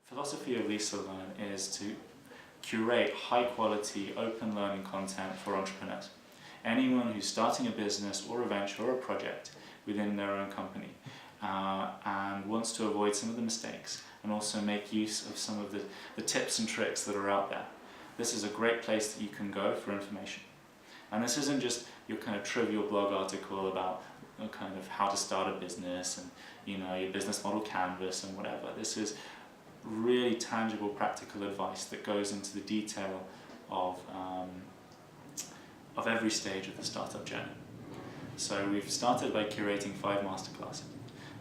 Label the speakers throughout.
Speaker 1: Philosophy of Lisa Learn is to curate high quality open learning content for entrepreneurs. Anyone who's starting a business or a venture or a project within their own company and wants to avoid some of the mistakes and also make use of some of the tips and tricks that are out there. This is a great place that you can go for information. And this isn't just your kind of trivial blog article about kind of how to start a business and your business model canvas and whatever. This is really tangible, practical advice that goes into the detail of every stage of the startup journey. So we've started by curating 5 masterclasses.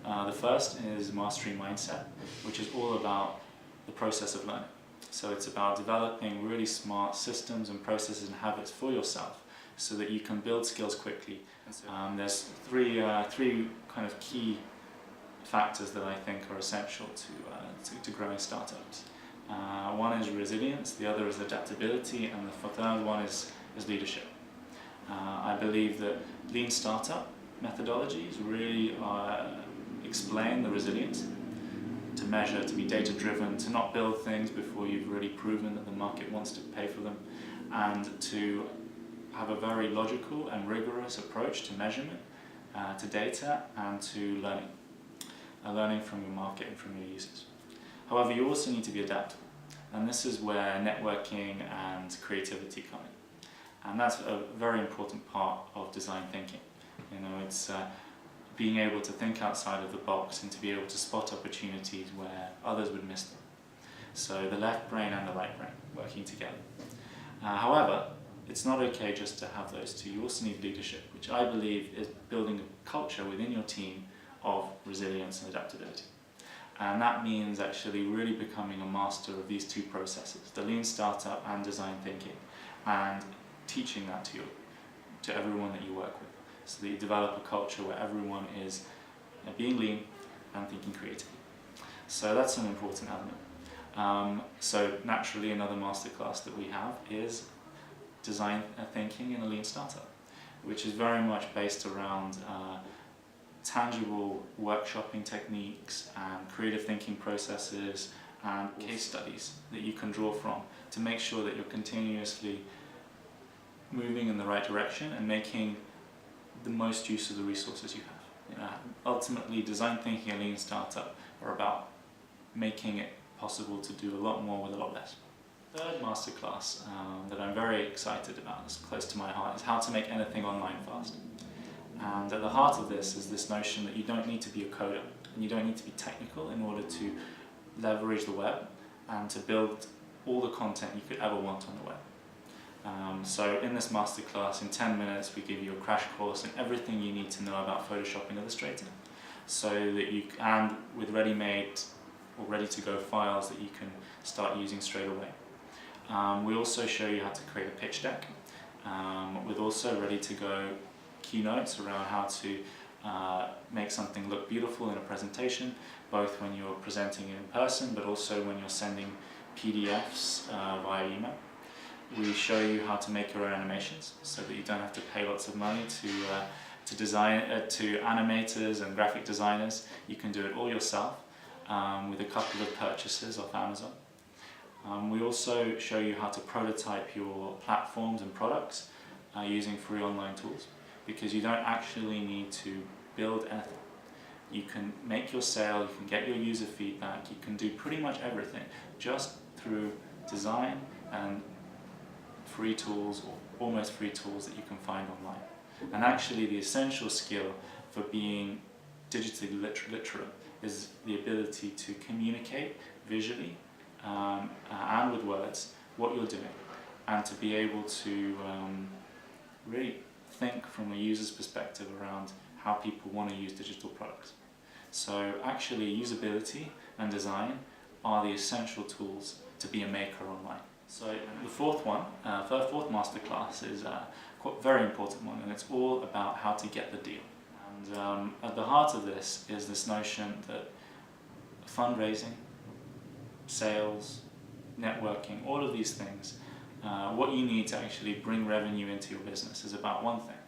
Speaker 1: The first is Mastery Mindset, which is all about the process of learning. So it's about developing really smart systems and processes and habits for yourself so that you can build skills quickly. There's three kind of key factors that I think are essential to growing startups. One is resilience, the other is adaptability, and the third one is leadership. I believe that lean startup methodologies really explain the resilience, to measure, to be data driven, to not build things before you've really proven that the market wants to pay for them, and to have a very logical and rigorous approach to measurement, to data, and to learning from your market and from your users. However, you also need to be adaptable, and this is where networking and creativity come in. And that's a very important part of design thinking. It's being able to think outside of the box and to be able to spot opportunities where others would miss them. So the left brain and the right brain working together. However, it's not okay just to have those two. You also need leadership, which I believe is building a culture within your team of resilience and adaptability. And that means actually really becoming a master of these two processes, the lean startup and design thinking, and teaching that to everyone that you work with, so that you develop a culture where everyone is being lean and thinking creatively. So that's an important element. So naturally, another masterclass that we have is design thinking in a lean startup, which is very much based around tangible workshopping techniques and creative thinking processes and case studies that you can draw from to make sure that you're continuously moving in the right direction and making the most use of the resources you have. Ultimately, design thinking and lean startup are about making it possible to do a lot more with a lot less. The third masterclass that I'm very excited about, that's close to my heart, is how to make anything online fast. And at the heart of this is this notion that you don't need to be a coder and you don't need to be technical in order to leverage the web and to build all the content you could ever want on the web. So in this masterclass, in 10 minutes, we give you a crash course in everything you need to know about Photoshop and Illustrator, so that you and with ready-made or ready-to-go files that you can start using straight away. We also show you how to create a pitch deck with also ready-to-go keynotes around how to make something look beautiful in a presentation, both when you're presenting in person but also when you're sending PDFs via email. We show you how to make your own animations so that you don't have to pay lots of money to animators and graphic designers. You can do it all yourself with a couple of purchases off Amazon. We also show you how to prototype your platforms and products using free online tools, because you don't actually need to build anything. You can make your sale, you can get your user feedback, you can do pretty much everything just through design and free tools or almost free tools that you can find online. And actually the essential skill for being digitally literate is the ability to communicate visually and with words what you're doing, and to be able to really think from a user's perspective around how people want to use digital products. So actually usability and design are the essential tools to be a maker online. So the fourth masterclass is a very important one, and it's all about how to get the deal. And at the heart of this is this notion that fundraising, sales, networking, all of these things, what you need to actually bring revenue into your business is about one thing: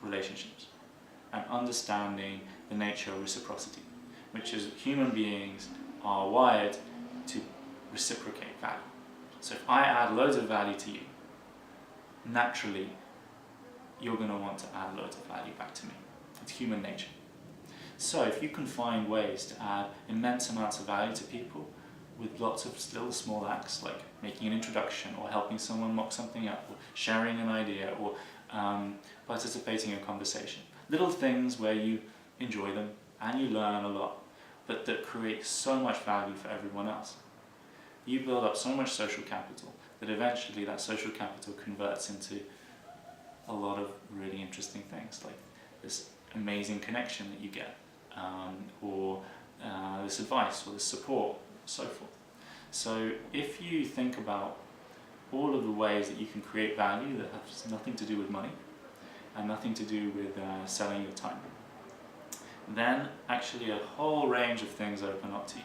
Speaker 1: relationships, and understanding the nature of reciprocity, which is human beings are wired to reciprocate value. So if I add loads of value to you, naturally you're going to want to add loads of value back to me. It's human nature. So if you can find ways to add immense amounts of value to people with lots of little small acts, like making an introduction or helping someone mock something up or sharing an idea or participating in a conversation, little things where you enjoy them and you learn a lot, but that create so much value for everyone else. You build up so much social capital that eventually that social capital converts into a lot of really interesting things, like this amazing connection that you get, or this advice or this support, so forth. So if you think about all of the ways that you can create value that has nothing to do with money and nothing to do with selling your time, then actually a whole range of things open up to you.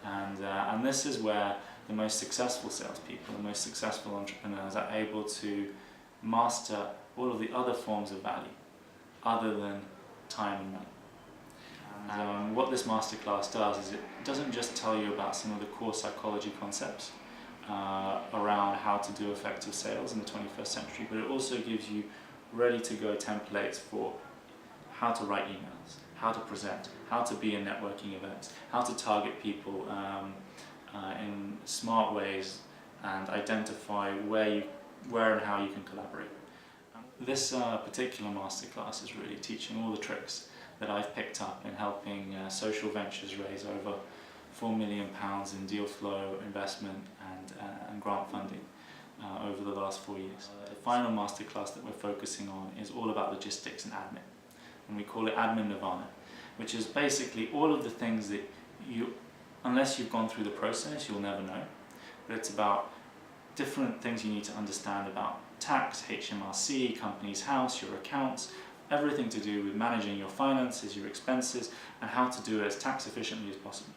Speaker 1: And this is where the most successful salespeople, the most successful entrepreneurs are able to master all of the other forms of value other than time and money. And what this masterclass does is it doesn't just tell you about some of the core psychology concepts around how to do effective sales in the 21st century, but it also gives you ready-to-go templates for how to write emails, how to present, how to be in networking events, how to target people in smart ways and identify where and how you can collaborate. This particular masterclass is really teaching all the tricks that I've picked up in helping social ventures raise over £4 million in deal flow, investment and grant funding over the last 4 years. The final masterclass that we're focusing on is all about logistics and admin, and we call it Admin Nirvana, which is basically all of the things that unless you've gone through the process, you'll never know. But it's about different things you need to understand about tax, HMRC, company's house, your accounts, everything to do with managing your finances, your expenses, and how to do it as tax efficiently as possible.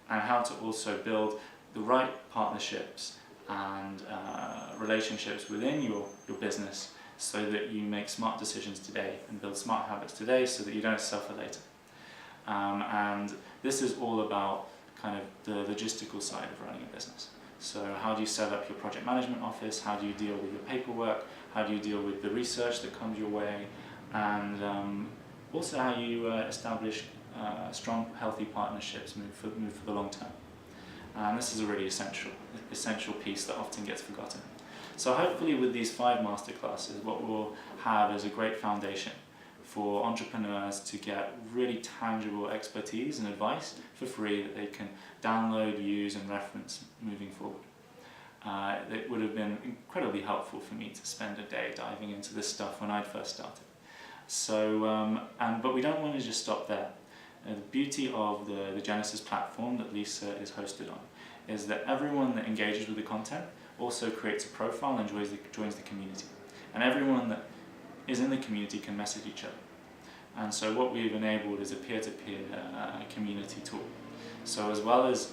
Speaker 1: And how to also build the right partnerships and relationships within your business so that you make smart decisions today and build smart habits today so that you don't suffer later. And this is all about kind of the logistical side of running a business. So how do you set up your project management office, how do you deal with your paperwork, how do you deal with the research that comes your way, and also how you establish strong, healthy partnerships move for the long term. And this is a really essential piece that often gets forgotten. So hopefully with these 5 masterclasses, what we'll have is a great foundation for entrepreneurs to get really tangible expertise and advice for free that they can download, use and reference moving forward. It would have been incredibly helpful for me to spend a day diving into this stuff when I first started. So, but we don't want to just stop there. The beauty of the Genesis platform that Lisa is hosted on is that everyone that engages with the content also creates a profile and joins the community. And everyone that is in the community can message each other. And so what we've enabled is a peer-to-peer community tool. So as well as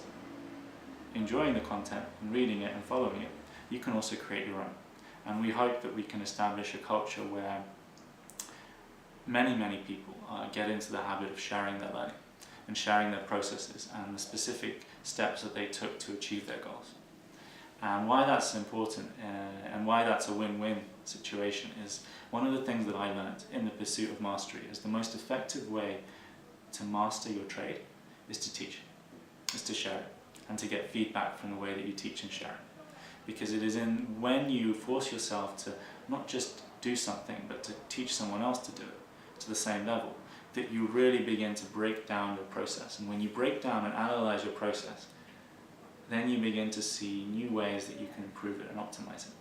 Speaker 1: enjoying the content and reading it and following it, you can also create your own. And we hope that we can establish a culture where many people get into the habit of sharing their learning and sharing their processes and the specific steps that they took to achieve their goals. And why that's important and why that's a win-win situation is one of the things that I learned in the pursuit of mastery is the most effective way to master your trade is to teach, is to share it, and to get feedback from the way that you teach and share it. Because it is when you force yourself to not just do something, but to teach someone else to do it to the same level, that you really begin to break down your process. And when you break down and analyze your process, then you begin to see new ways that you can improve it and optimize it.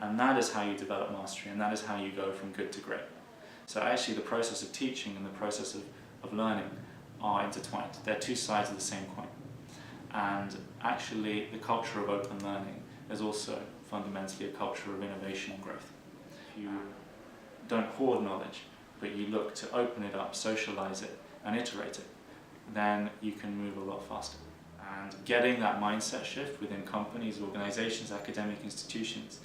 Speaker 1: And that is how you develop mastery, and that is how you go from good to great. So actually the process of teaching and the process of learning are intertwined. They're two sides of the same coin. And actually the culture of open learning is also fundamentally a culture of innovation and growth. If you don't hoard knowledge, but you look to open it up, socialize it, and iterate it, then you can move a lot faster. And getting that mindset shift within companies, organizations, academic institutions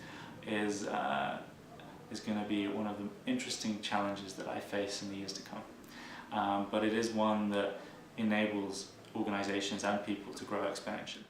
Speaker 1: is going to be one of the interesting challenges that I face in the years to come. But it is one that enables organizations and people to grow exponentially.